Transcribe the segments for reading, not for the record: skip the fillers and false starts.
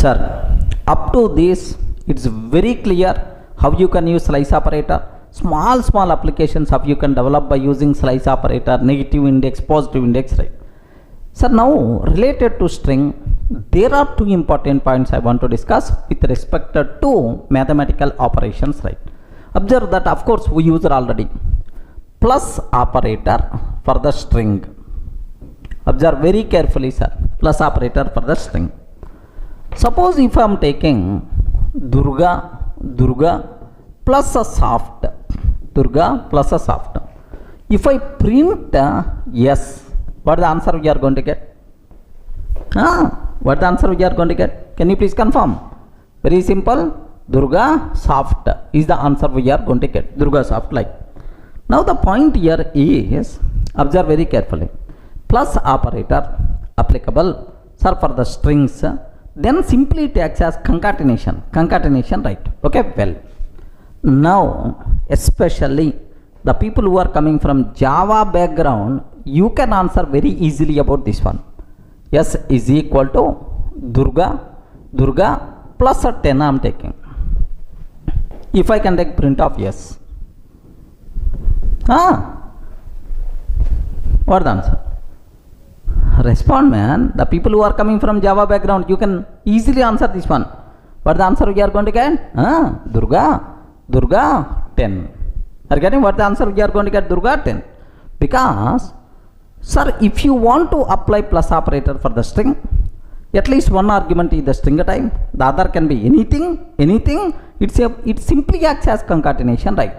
Sir, up to this, it's very clear how you can use slice operator. Small applications of you can develop by using slice operator, negative index, positive index, right? So now related to string, there are two important points I want to discuss with respect to mathematical operations, right? Observe that of course we used already plus operator for the string. Observe very carefully, sir. Plus operator for the string. Suppose if I am taking Durga plus a soft, Durga plus a soft. If I print yes, what the answer we are going to get? What the answer we are going to get? Can you please confirm? Very simple. Durga soft is the answer we are going to get. Durga soft, like. Now the point here is, observe very carefully. Plus operator applicable, sir, for the strings. Then simply it acts as concatenation, right? Okay, well, now especially the people who are coming from Java background, you can answer very easily about this one. S is equal to Durga plus a 10 I am taking. If I can take print of yes, what the answer? Respond, man. The people who are coming from Java background, you can easily answer this one. What the answer we are going to get? Durga 10. Are you getting what the answer we are going to get? Durga 10. Because, sir, if you want to apply plus operator for the string, at least one argument is the string type. The other can be anything. It simply acts as concatenation, right?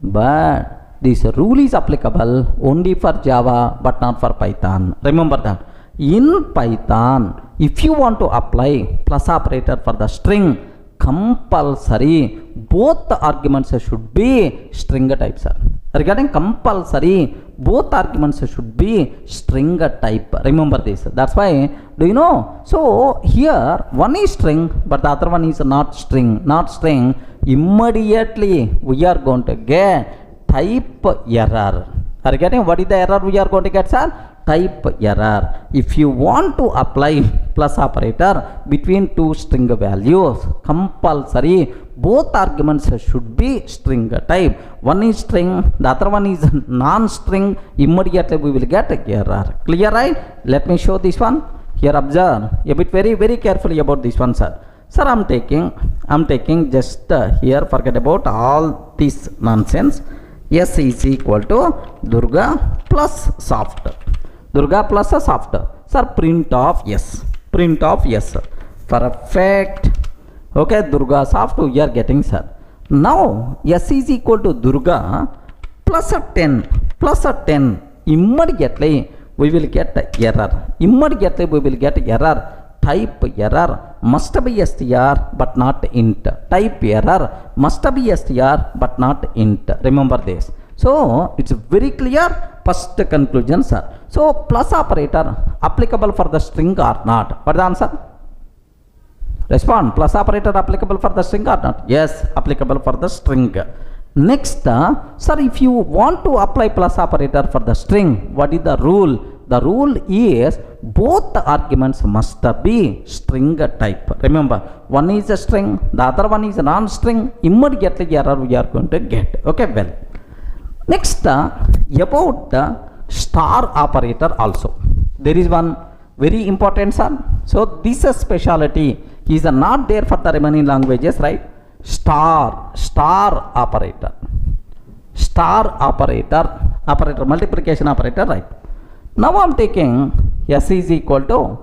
But this rule is applicable only for Java but not for Python. Remember that. In Python, if you want to apply plus operator for the string, compulsory both the arguments should be string type, sir. Regarding compulsory, both arguments should be string type. Remember this. That's why, do you know? So here one is string but the other one is not string. Immediately we are going to get type error. Are you getting what is the error we are going to get, sir? Type error. If you want to apply plus operator between two string values, compulsory both arguments should be string type. One is string, the other one is non-string. Immediately we will get error. Clear, right? Let me show this one. Here observe a bit very carefully about this one, sir. Sir, I'm taking just here, forget about all this nonsense. S is equal to Durga plus soft. Durga plus a soft. Sir, print of yes. Perfect. Okay, Durga soft we are getting, sir. Now S is equal to Durga plus a 10. Immediately we will get error. Type error must be str but not int. Type error must be str but not int. Remember this. So it's very clear. First conclusion, sir. So plus operator applicable for the string or not? What the answer? Respond. Plus operator applicable for the string or not? Yes, applicable for the string. Next, sir, if you want to apply plus operator for the string, what is the rule? The rule is both the arguments must be string type. Remember, one is a string, the other one is a non-string. Immediately error we are going to get. Okay, well. Next, about the star operator also. There is one very important, sir. So this specialty is not there for the remaining languages, right? Star operator. Multiplication operator, right? Now I am taking S is equal to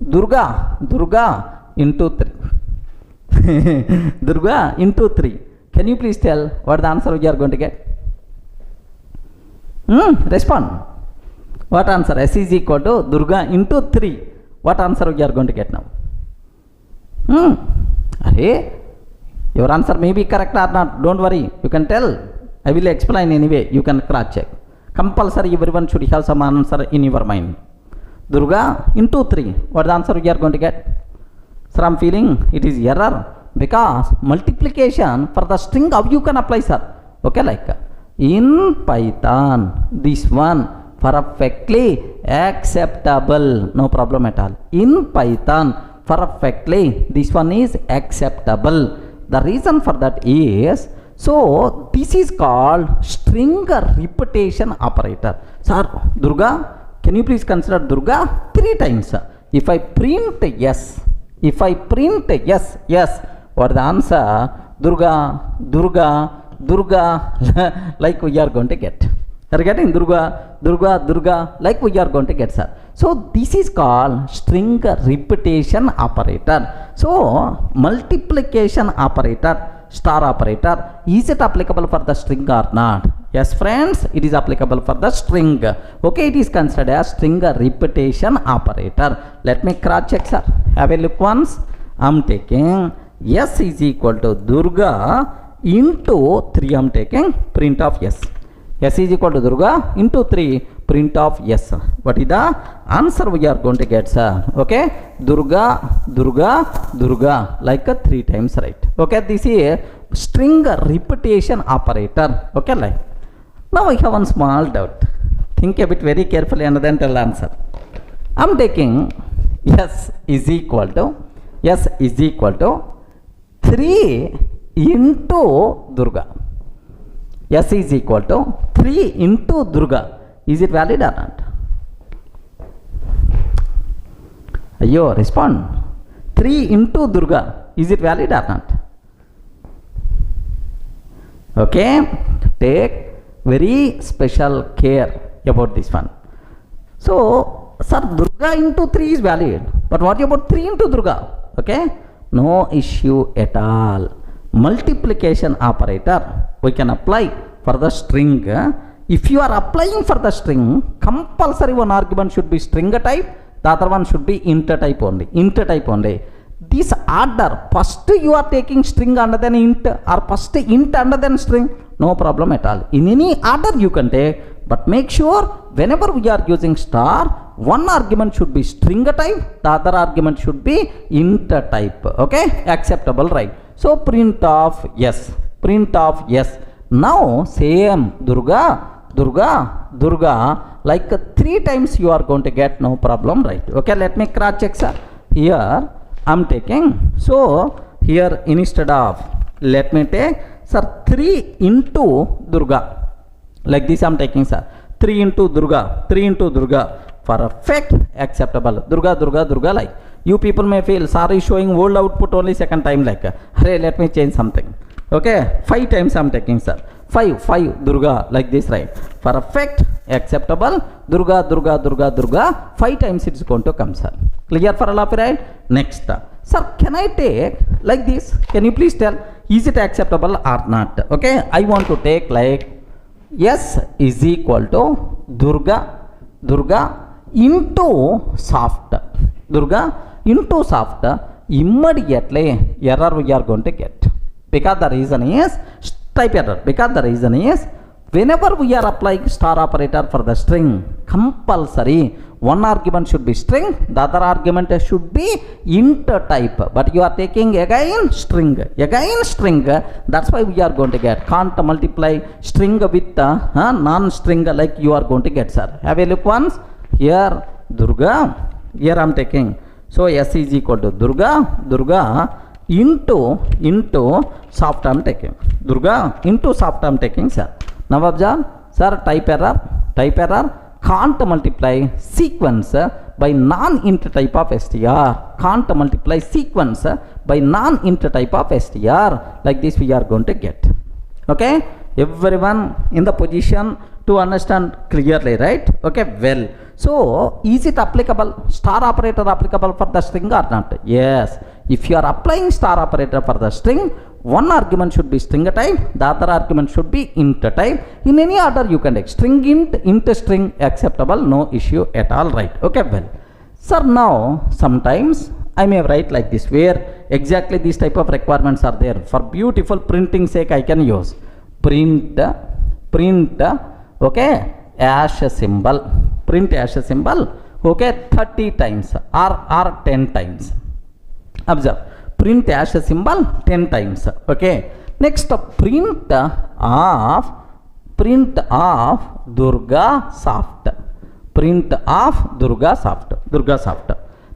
Durga into 3. Durga into 3. Can you please tell what the answer we are going to get? Respond. What answer? S is equal to Durga into 3. What answer we are going to get now? Your answer may be correct or not. Don't worry. You can tell. I will explain anyway. You can cross check. Compulsory everyone should have some answer in your mind. Durga into 3. What the answer we are going to get? Sir, I am feeling it is error because multiplication for the string how you can apply, sir? Okay, like in Python, this one perfectly acceptable, no problem at all. In Python, perfectly. This one is acceptable. The reason for that is, so this is called string repetition operator. Sir, Durga, can you please consider Durga 3 times? If I print yes, yes, what the answer? Durga, Durga, Durga, like we are going to get. Are you getting? Durga, Durga, Durga, like we are going to get, sir. So this is called string repetition operator. So multiplication operator, star operator, is it applicable for the string or not? Yes friends, it is applicable for the string. Okay, it is considered as string repetition operator. Let me cross check, sir. Have a look once. I am taking yes is equal to Durga into 3. I am taking print of yes. S is equal to Durga into 3, print of yes. What is the answer we are going to get, sir? Okay, Durga, Durga, Durga, like 3 times, right? Okay, this is string repetition operator. Okay, like. Now I have one small doubt. Think a bit very carefully and then tell answer. I am taking yes is equal to 3 into Durga. S is equal to 3 into Durga. Is it valid or not? Ayo, respond. 3 into Durga. Is it valid or not? Okay, take very special care about this one. So, sir, Durga into 3 is valid. But what about 3 into Durga? Okay, no issue at all. Multiplication operator we can apply for the string. If you are applying for the string, compulsory one argument should be string type, the other one should be int type only. This order, first you are taking string under then int, or first int under then string, no problem at all. In any order you can take, but make sure whenever we are using star, one argument should be string type, the other argument should be int type. Okay, acceptable, right? So print of yes, now same Durga, Durga, Durga, like 3 times you are going to get, no problem, right? Okay, let me cross check, sir. Here I am taking, so here instead of, let me take, sir, 3 into Durga, like this I am taking, sir. 3 into Durga, perfect, acceptable. Durga, Durga, Durga, like. You people may feel, sorry, showing old output only second time, like, hey, let me change something. Okay, 5 times I am taking, sir. 5, Durga, like this, right? Perfect, acceptable. Durga, Durga, Durga, Durga, 5 times it is going to come, sir. Clear for all of you, right? Next, sir, can I take like this? Can you please tell, is it acceptable or not? Okay, I want to take like S is equal to Durga into soft. Durga into soft, immediately error we are going to get. Because the reason is type error. Because the reason is whenever we are applying star operator for the string, compulsory one argument should be string, the other argument should be int type. But you are taking again string. That's why we are going to get, can't multiply string with non-string like you are going to get, sir. Have a look once. Here Durga, here I am taking, so S is equal to Durga into soft I am taking. Durga into soft I am taking, sir. Now observe, sir, type error, can't multiply sequence by non-int type of str. Can't multiply sequence by non-int type of str. Like this we are going to get. Okay, everyone in the position to understand clearly, right? Okay, well, so is it applicable, star operator applicable for the string or not? Yes. If you are applying star operator for the string, one argument should be string type, the other argument should be int type. In any order you can take string int string, acceptable, no issue at all, right? Okay, well, sir, now sometimes I may write like this, where exactly these type of requirements are there. For beautiful printing sake I can use print, okay, hash symbol, print hash symbol, okay, 30 times or 10 times. Observe, print hash symbol 10 times. Okay, next print of Durga soft,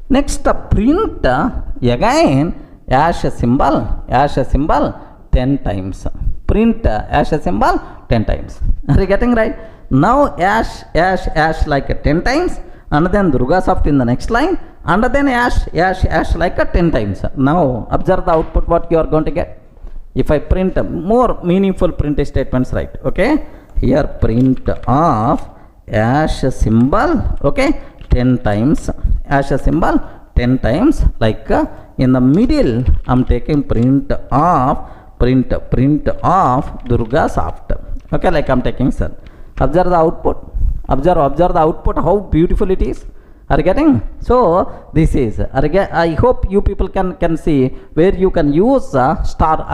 Next print again hash symbol 10 times. Print hash symbol 10 times. Are you getting right? Now hash like 10 times, and then Durgasoft in the next line, and then hash like 10 times. Now observe the output what you are going to get. If I print more meaningful print statements, right? Okay, here print of hash symbol, okay, 10 times, hash symbol 10 times, like in the middle I'm taking print of Durgasoft, okay, like I'm taking, sir. Observe the output, observe the output, how beautiful it is. Are you getting? So this is, I hope you people can see where you can use star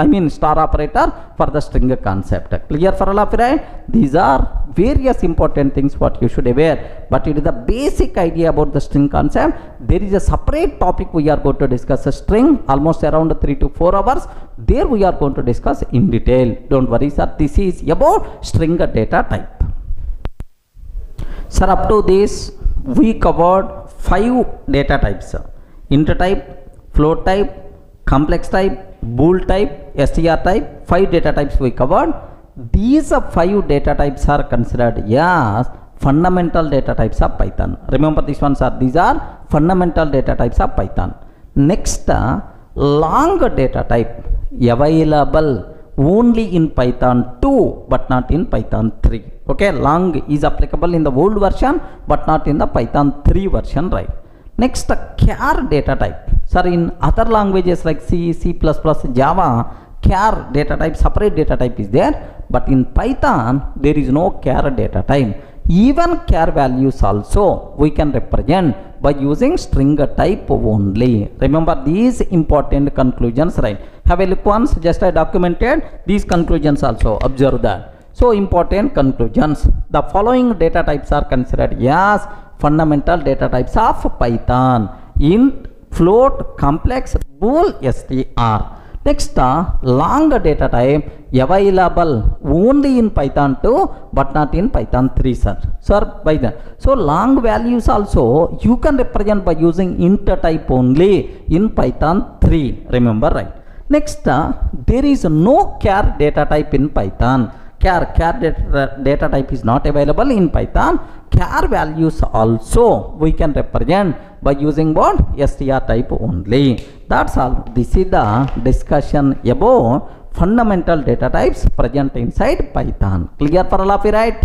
operator for the string concept. Clear for all of you, right? These are various important things what you should aware, but it is the basic idea about the string concept. There is a separate topic we are going to discuss, a string, almost around 3 to 4 hours. There we are going to discuss in detail. Don't worry, sir. This is about string data type. Sir, up to this we covered 5 data types: int type, float type, complex type, bool type, str type. 5 data types we covered. These 5 data types are considered as fundamental data types of Python. Remember this one, sir. These are fundamental data types of Python. Next, long data type available only in Python 2 but not in Python 3. Okay, long is applicable in the old version but not in the Python 3 version, right? Next, char data type. Sir, in other languages like C, C++, Java, char data type, separate data type is there, but in Python there is no char data type. Even char values also we can represent by using string type only. Remember these important conclusions, right? Have a look once, just I documented these conclusions also. Observe that. So important conclusions. The following data types are considered as fundamental data types of Python: int, float, complex, bool, str. Next, long data type available only in Python 2 but not in Python 3, sir. Sir, by the so long values also you can represent by using int type only in Python 3. Remember, right? Next, there is no char data type in Python. Char data type is not available in Python. Char values also we can represent by using what? str type only. That's all. This is the discussion about fundamental data types present inside Python. Clear for all of you, right?